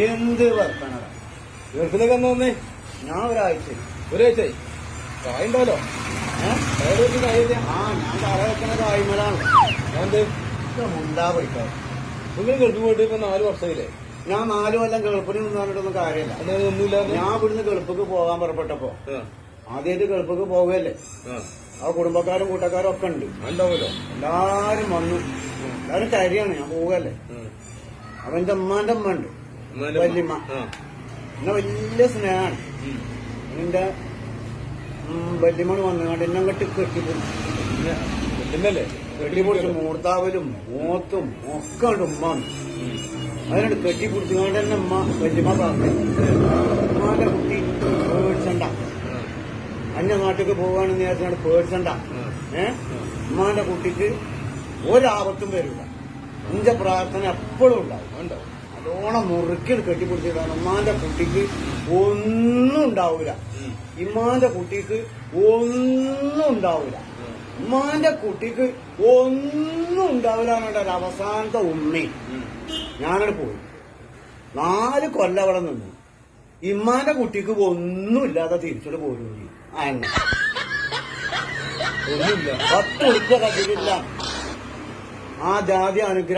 എന്ത് വർത്തണ ഗൾഫിലേക്ക് എന്ന് വന്നേ? ഞാൻ ഒരാഴ്ച കായ ഉണ്ടല്ലോ. ഞാൻ കറ വെക്കണ കായ്മലാണ്. എന്ത് മുണ്ടാ പോയിട്ടോ. നിങ്ങൾ ഗൾഫിൽ പോയിട്ട് ഇപ്പൊ 4 വർഷമായില്ലേ? ഞാൻ 4 കൊല്ലം ഗൾഫിന് നിന്ന് പറഞ്ഞിട്ടൊന്നും കാര്യമില്ല. ഒന്നുമില്ല. ഞാൻ ഇവിടുന്ന് ഗൾഫിക്ക് പോകാൻ പുറപ്പെട്ടപ്പോ ആദ്യമായിട്ട് ഗൾഫിക്ക് പോവുകയല്ലേ. ആ കുടുംബക്കാരും കൂട്ടക്കാരും ഒക്കെ ഉണ്ട്. ഉണ്ടാവുമല്ലോ. എല്ലാരും വന്നു. എല്ലാരും കരിയാണ്. ഞാൻ പോവുകയല്ലേ. അവന്റെ ഉമ്മാന്റെ അമ്മ ഉണ്ട്, വല്യമ്മ. എന്നെ വലിയ സ്നേഹമാണ്. എന്റെ വല്യമ്മ വന്നുകൊണ്ട് എന്നെ അങ്ങോട്ട് കെട്ടിപ്പിടിച്ച് മൂർത്താവലും മൂത്തും ഒക്കെ ഉണ്ട് ഉമ്മ. അതിനോട് കെട്ടിപ്പിടിച്ചുകൊണ്ട് തന്നെ വല്യമ്മ പറഞ്ഞു, ഉമ്മാന്റെ കുട്ടി പേടിച്ചണ്ട, അന്യ നാട്ടിലേക്ക് പോവാണെന്ന് വിചാരിച്ചാണ് പേടിച്ചണ്ട. ഉമ്മാന്റെ കുട്ടിക്ക് ഒരാപത്തും വരില്ല. എന്റെ പ്രാർത്ഥന എപ്പോഴും ഉണ്ടാവും. നല്ലോണം മുറുക്കി കെട്ടിപ്പിടിച്ചിട്ടാണ്. ഉമ്മാന്റെ കുട്ടിക്ക് ഒന്നും ഉണ്ടാവൂല. ഇമ്മാന്റെ കുട്ടിക്ക് ഒന്നും ഉണ്ടാവൂല. ഉമ്മാന്റെ കുട്ടിക്ക് ഒന്നും ഉണ്ടാവില്ല എന്നുള്ള ഒരു അവസാനത്തെ ഉമ്മി ഞാനവിടെ പോയി. 4 കൊല്ലം അവിടെ നിന്നു. ഇമ്മാന്റെ കുട്ടിക്ക് ഒന്നുമില്ലാതെ തിരിച്ചിട്ട് പോരും. അന്നെ 10 ഉറുപ്പിക കയ്യിലില്ല. ആ ജാതി അനുഗ്രഹം